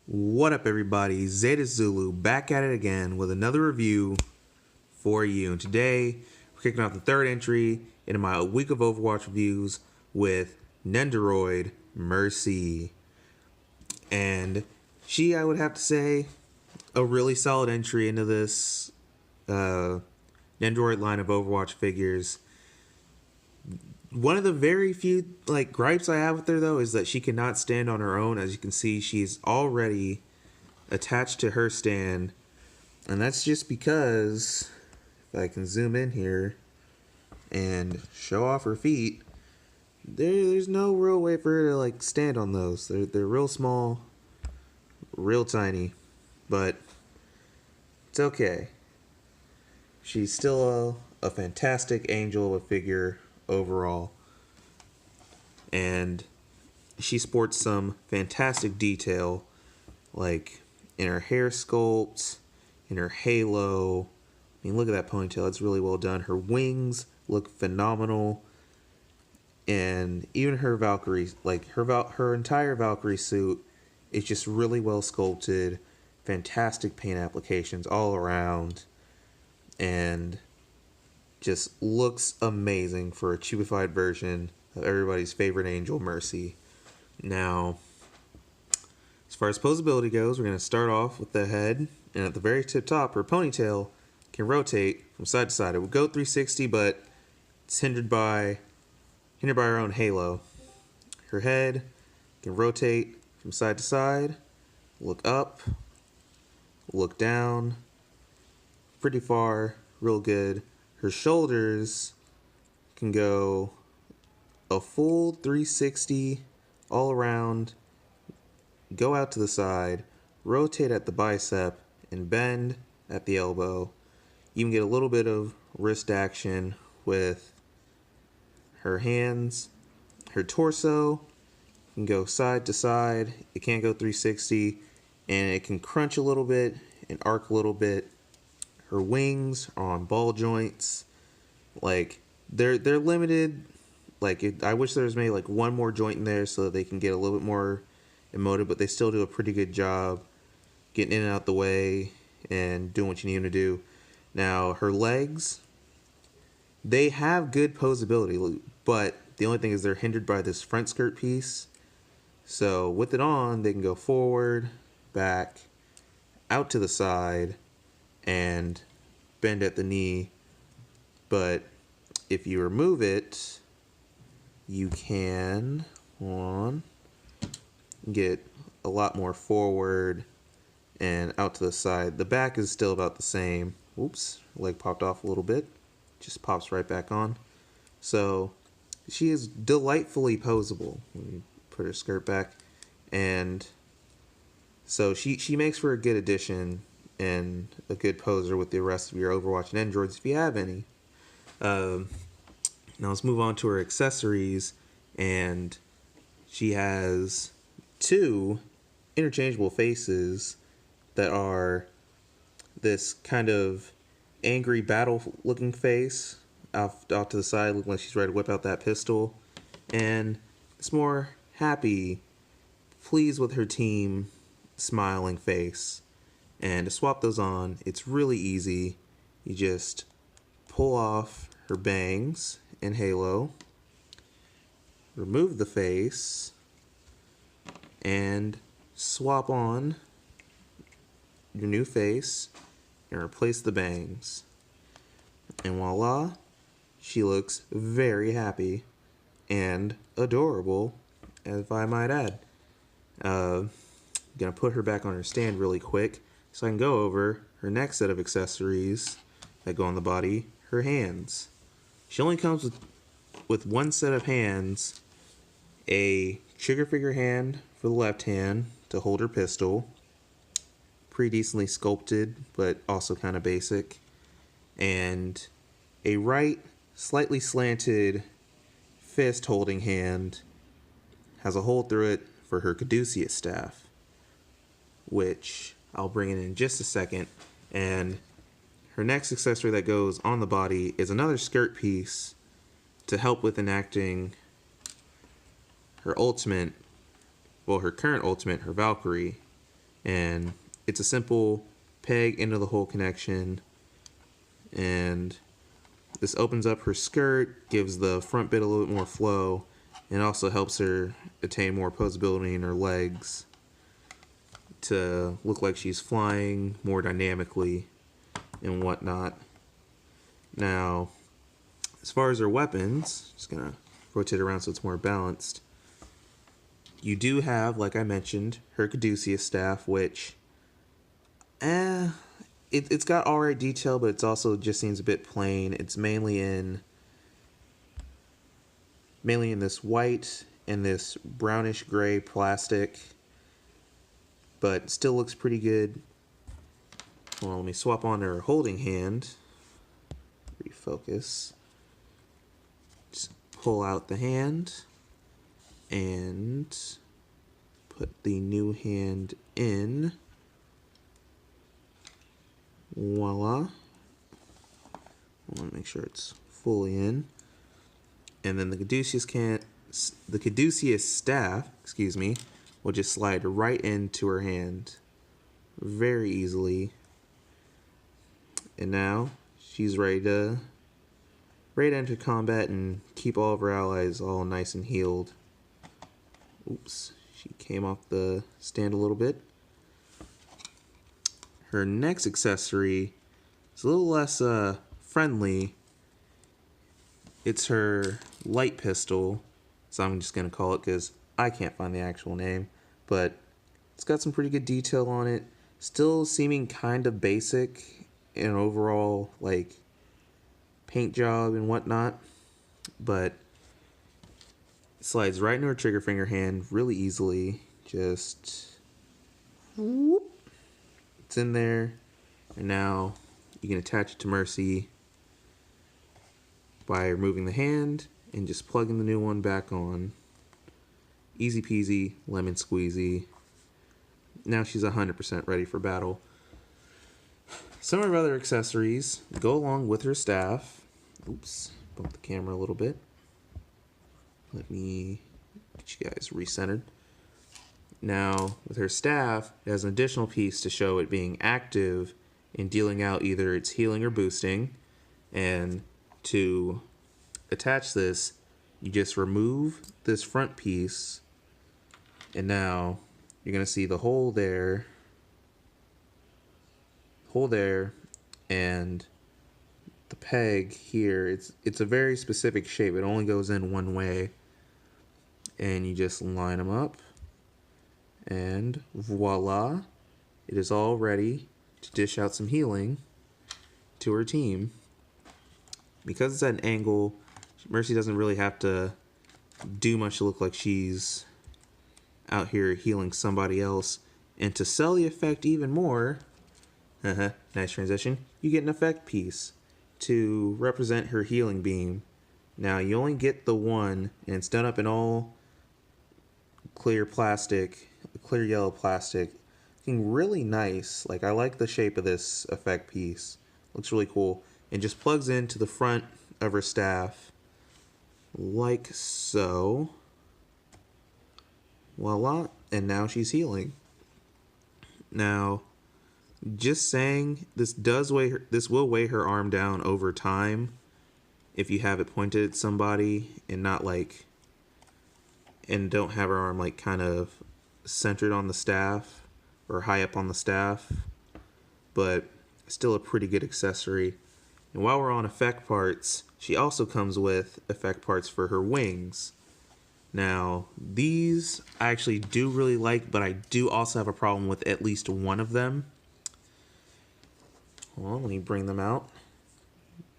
What up, everybody? Zeta Zulu back at it again with another review for you. And today, we're kicking off the third entry into my week of Overwatch reviews with Nendoroid Mercy. And she, I would have to say, a really solid entry into this Nendoroid line of Overwatch figures. One of the very few gripes I have with her, though, is that she cannot stand on her own. As you can see, she's already attached to her stand, and that's just because, if I can zoom in here and show off her feet, there's no real way for her to stand on those. They're real small, real tiny, but it's okay. She's still a fantastic angel of a figure overall, and she sports some fantastic detail, like in her hair sculpt, in her halo. I mean, look at that ponytail, it's really well done. Her wings look phenomenal, and even her Valkyrie, her entire Valkyrie suit is just really well sculpted. Fantastic paint applications all around, and just looks amazing for a cheapified version of everybody's favorite angel, Mercy. Now, as far as posability goes, we're going to start off with the head, and at the very tip top, her ponytail can rotate from side to side. It would go 360, but it's hindered by her own halo. Her head can rotate from side to side, look up, look down, pretty far, real good. Her shoulders can go a full 360 all around, go out to the side, rotate at the bicep, and bend at the elbow. You can get a little bit of wrist action with her hands. Her torso can go side to side. It can't go 360, and it can crunch a little bit and arc a little bit. Her wings are on ball joints. They're limited. I wish there was maybe one more joint in there so that they can get a little bit more emotive, but they still do a pretty good job getting in and out the way and doing what you need them to do. Now, her legs, they have good posability, but the only thing is they're hindered by this front skirt piece. So with it on, they can go forward, back, out to the side, and bend at the knee. But if you remove it, you can get a lot more forward and out to the side. The back is still about the same. Oops, leg popped off a little bit. Just pops right back on. So she is delightfully posable. Let me put her skirt back. And so she makes for a good addition and a good poser with the rest of your Overwatch and Nendoroids if you have any. Now let's move on to her accessories, and she has two interchangeable faces that are this kind of angry battle looking face off to the side, looking like she's ready to whip out that pistol, and this more happy, pleased with her team smiling face. And to swap those on, it's really easy. You just pull off her bangs and halo, remove the face, and swap on your new face and replace the bangs. And voila, she looks very happy and adorable, if I might add. Gonna put her back on her stand really quick so I can go over her next set of accessories that go on the body, her hands. She only comes with one set of hands, a trigger finger hand for the left hand to hold her pistol, pretty decently sculpted but also kind of basic, and a right slightly slanted fist holding hand has a hole through it for her caduceus staff, which I'll bring in just a second. And her next accessory that goes on the body is another skirt piece to help with enacting her ultimate, well, her current ultimate, her Valkyrie, And it's a simple peg into the hole connection, and this opens up her skirt, gives the front bit a little bit more flow, and also helps her attain more posability in her legs to look like she's flying more dynamically and whatnot. Now, as far as her weapons, just gonna rotate around so it's more balanced. You do have, like I mentioned, her caduceus staff, which, it's got alright detail, but it's also just seems a bit plain. It's mainly in this white and this brownish gray plastic, but still looks pretty good. Well, let me swap on her holding hand. Refocus. Just pull out the hand and put the new hand in. Voila. I want to make sure it's fully in. And then the caduceus staff, will just slide right into her hand very easily. And now she's ready to enter combat and keep all of her allies all nice and healed. Oops, she came off the stand a little bit. Her next accessory is a little less friendly. It's her light pistol, so I'm just going to call it because I can't find the actual name, but it's got some pretty good detail on it. Still seeming kind of basic in overall, like, paint job and whatnot, but it slides right into her trigger finger hand really easily. Just whoop. It's in there, and now you can attach it to Mercy by removing the hand and just plugging the new one back on. Easy peasy, lemon squeezy. Now she's 100% ready for battle. Some of her other accessories go along with her staff. Oops, bump the camera a little bit. Let me get you guys recentered. Now, with her staff, it has an additional piece to show it being active in dealing out either its healing or boosting. And to attach this, you just remove this front piece, and now you're going to see the hole there, and the peg here. It's a very specific shape. It only goes in one way, and you just line them up, and voila, it is all ready to dish out some healing to her team. Because it's at an angle, Mercy doesn't really have to do much to look like she's out here healing somebody else. And to sell the effect even more, nice transition, you get an effect piece to represent her healing beam. Now, you only get the one, and it's done up in all clear plastic, clear yellow plastic. Looking really nice. Like, I like the shape of this effect piece. Looks really cool. And just plugs into the front of her staff like so. Voila, and now she's healing. Now, just saying, this will weigh her arm down over time if you have it pointed at somebody and don't have her arm like kind of centered on the staff or high up on the staff, but still a pretty good accessory. And while we're on effect parts, she also comes with effect parts for her wings. Now, these I actually do really like, but I do also have a problem with at least one of them. Well, let me bring them out.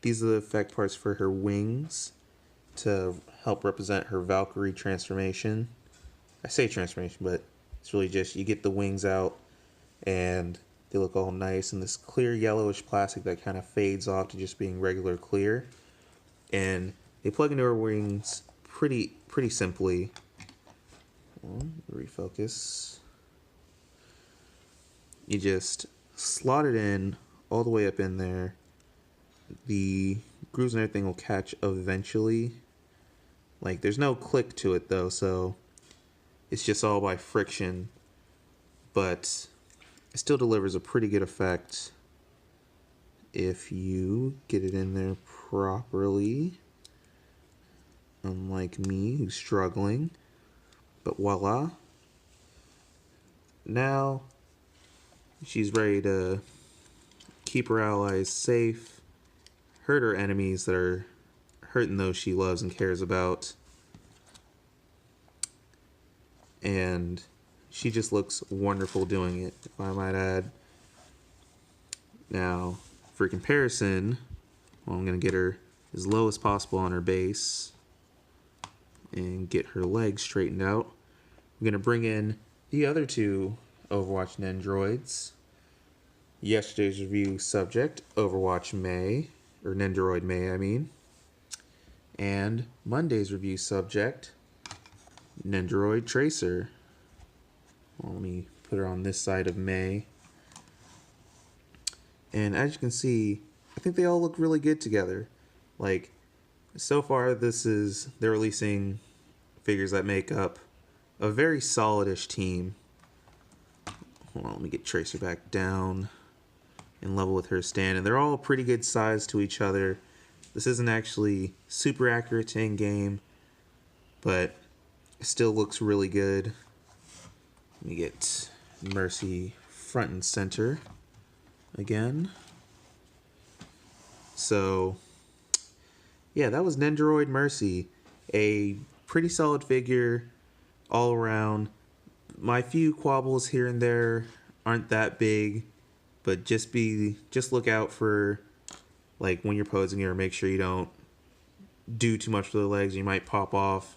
These are the effect parts for her wings to help represent her Valkyrie transformation. I say transformation, but it's really just you get the wings out and they look all nice in this clear yellowish plastic that kind of fades off to just being regular clear. And they plug into her wings pretty simply. Refocus. You just slot it in all the way up in there. The grooves and everything will catch eventually. Like, there's no click to it though, so it's just all by friction. But it still delivers a pretty good effect if you get it in there properly. Unlike me, who's struggling. But voila. Now, she's ready to keep her allies safe, hurt her enemies that are hurting those she loves and cares about. And she just looks wonderful doing it, if I might add. Now, for comparison, well, I'm going to get her as low as possible on her base and get her legs straightened out. I'm going to bring in the other two Overwatch Nendoroids. Yesterday's review subject, Overwatch May, or Nendoroid May, I mean. And Monday's review subject, Nendoroid Tracer. Well, let me put her on this side of May. And as you can see, I think they all look really good together. Like, so far they're releasing figures that make up a very solidish team. Hold on, let me get Tracer back down and level with her stand. And they're all pretty good size to each other. This isn't actually super accurate to in-game, but it still looks really good. Let me get Mercy front and center again. So, yeah, that was Nendoroid Mercy. A pretty solid figure all around. My few quabbles here and there aren't that big, but just look out for, like, when you're posing her, make sure you don't do too much with the legs. You might pop off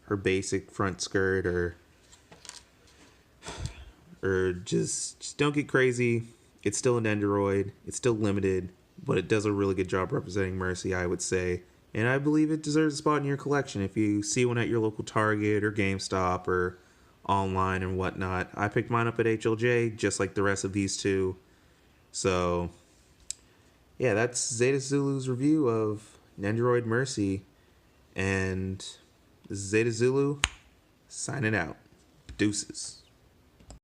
her basic front skirt, or just don't get crazy. It's still an Nendoroid. It's still limited, but it does a really good job representing Mercy, I would say. And I believe it deserves a spot in your collection if you see one at your local Target or GameStop or online and whatnot. I picked mine up at HLJ, just like the rest of these two. So, yeah, that's Zeta Zulu's review of Nendoroid Mercy. And this is Zeta Zulu signing out. Deuces.